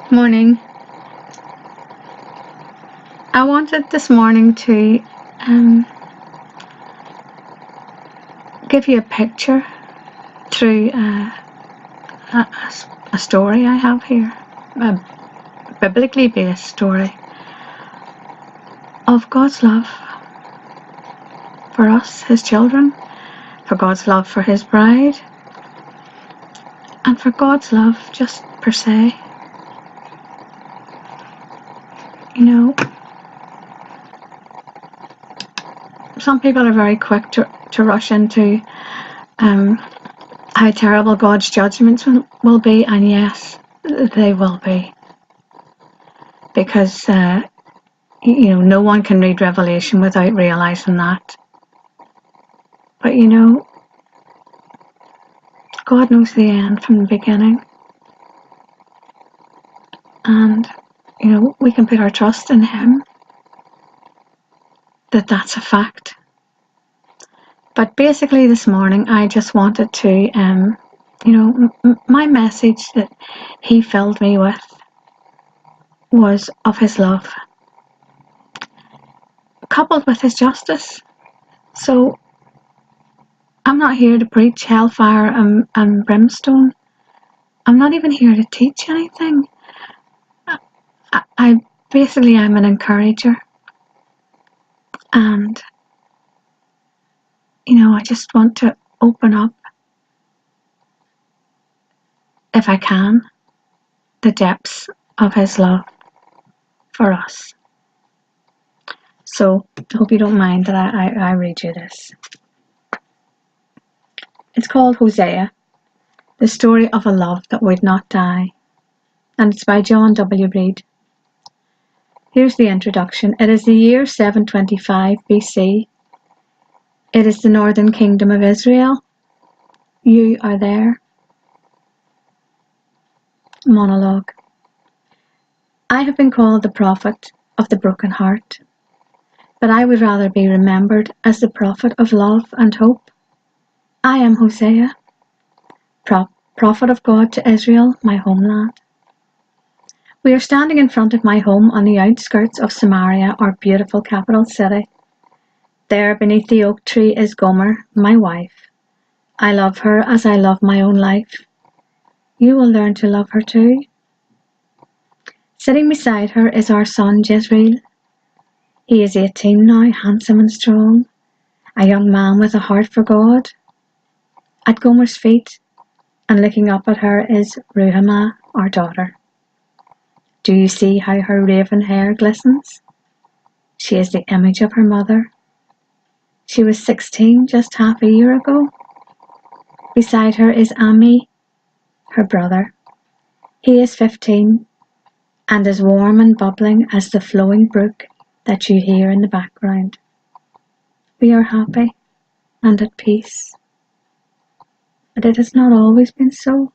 Morning. I wanted this morning to give you a picture through a story I have here, a biblically based story of God's love for us, His children, for God's love for His bride, and for God's love just per se. You know, some people are very quick to rush into how terrible God's judgments will be, and yes, they will be. Because, no one can read Revelation without realizing that. But, God knows the end from the beginning. And, we can put our trust in Him. That's a fact. But basically this morning I just wanted to, my message that He filled me with was of His love, coupled with His justice. So I'm not here to preach hellfire and brimstone. I'm not even here to teach anything. I'm an encourager. And, I just want to open up, if I can, the depths of His love for us. So I hope you don't mind that I read you this. It's called Hosea, the story of a love that would not die. And it's by John W. Reed. Here's the introduction. It is the year 725 BC. It is the northern kingdom of Israel. You are there. Monologue. I have been called the prophet of the broken heart, but I would rather be remembered as the prophet of love and hope. I am Hosea, prophet of God to Israel, my homeland. We are standing in front of my home on the outskirts of Samaria, our beautiful capital city. There beneath the oak tree is Gomer, my wife. I love her as I love my own life. You will learn to love her too. Sitting beside her is our son Jezreel. He is 18 now, handsome and strong, a young man with a heart for God. At Gomer's feet and looking up at her is Ruhamah, our daughter. Do you see how her raven hair glistens? She is the image of her mother. She was 16 just half a year ago. Beside her is Ami, her brother. He is 15 and as warm and bubbling as the flowing brook that you hear in the background. We are happy and at peace, but it has not always been so.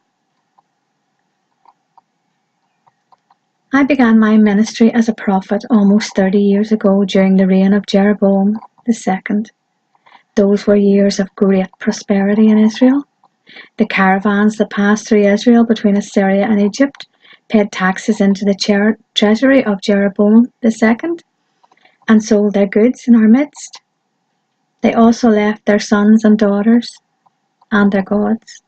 I began my ministry as a prophet almost 30 years ago during the reign of Jeroboam II. Those were years of great prosperity in Israel. The caravans that passed through Israel between Assyria and Egypt paid taxes into the treasury of Jeroboam II and sold their goods in our midst. They also left their sons and daughters and their gods.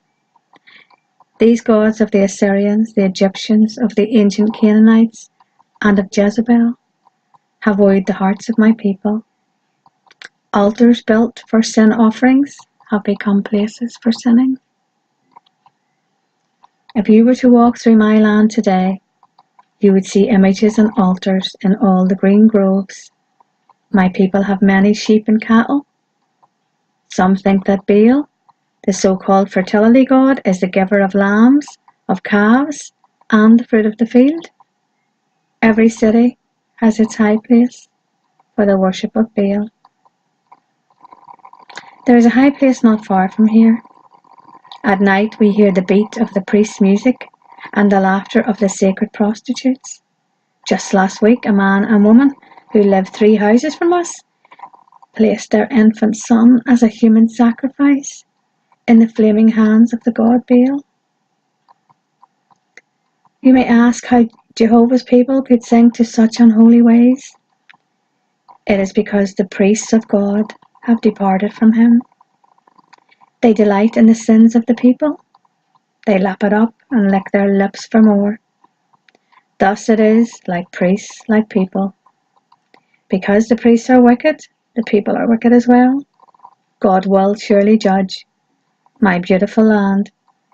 These gods of the Assyrians, the Egyptians, of the ancient Canaanites, and of Jezebel have wooed the hearts of my people. Altars built for sin offerings have become places for sinning. If you were to walk through my land today, you would see images and altars in all the green groves. My people have many sheep and cattle. Some think that Baal, the so-called fertility god, is the giver of lambs, of calves, and the fruit of the field. Every city has its high place for the worship of Baal. There is a high place not far from here. At night we hear the beat of the priest's music and the laughter of the sacred prostitutes. Just last week, a man and woman who lived 3 houses from us placed their infant son as a human sacrifice in the flaming hands of the god Baal. You may ask, how Jehovah's people could sing to such unholy ways? It is because the priests of God have departed from him. They delight in the sins of the people. They lap it up and lick their lips for more. Thus it is, like priests, like people. Because the priests are wicked, the people are wicked as well. God will surely judge. My beautiful land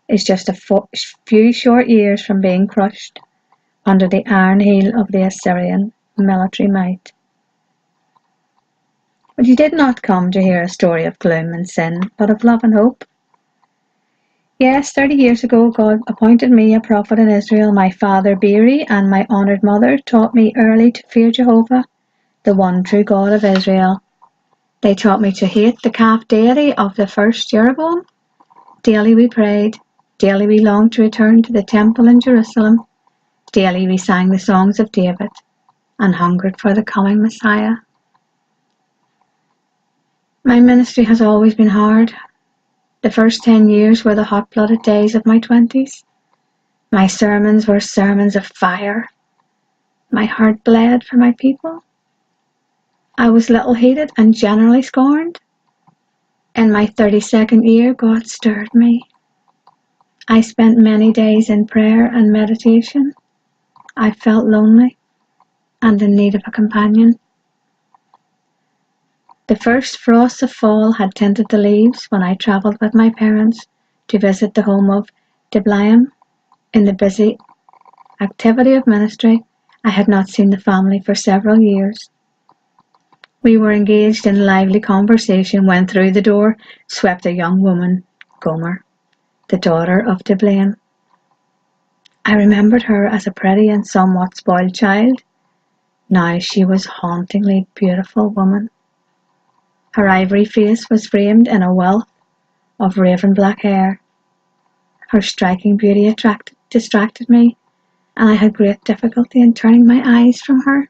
is just a few short years from being crushed under the iron heel of the Assyrian military might. But you did not come to hear a story of gloom and sin, but of love and hope. Yes, 30 years ago God appointed me a prophet in Israel. My father Beeri and my honoured mother taught me early to fear Jehovah, the one true God of Israel. They taught me to hate the calf deity of the first Jeroboam. Daily we prayed, daily we longed to return to the temple in Jerusalem. Daily we sang the songs of David and hungered for the coming Messiah. My ministry has always been hard. The first 10 years were the hot-blooded days of my 20s. My sermons were sermons of fire. My heart bled for my people. I was little heeded and generally scorned. In my 32nd year, God stirred me. I spent many days in prayer and meditation. I felt lonely and in need of a companion. The first frosts of fall had tinted the leaves when I travelled with my parents to visit the home of Diblaim. In the busy activity of ministry, I had not seen the family for several years. We were engaged in lively conversation when through the door swept a young woman, Gomer, the daughter of Diblaim. I remembered her as a pretty and somewhat spoiled child. Now she was a hauntingly beautiful woman. Her ivory face was framed in a wealth of raven black hair. Her striking beauty distracted me, and I had great difficulty in turning my eyes from her.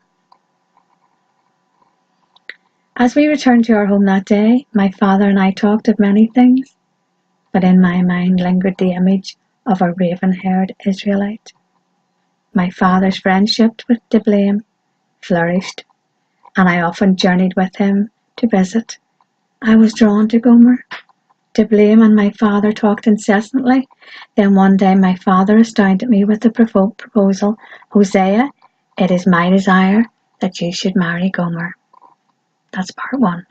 As we returned to our home that day, my father and I talked of many things, but in my mind lingered the image of a raven-haired Israelite. My father's friendship with Diblaim flourished, and I often journeyed with him to visit. I was drawn to Gomer. Diblaim and my father talked incessantly. Then one day my father astounded me with the proposal, Hosea, it is my desire that you should marry Gomer. That's part one.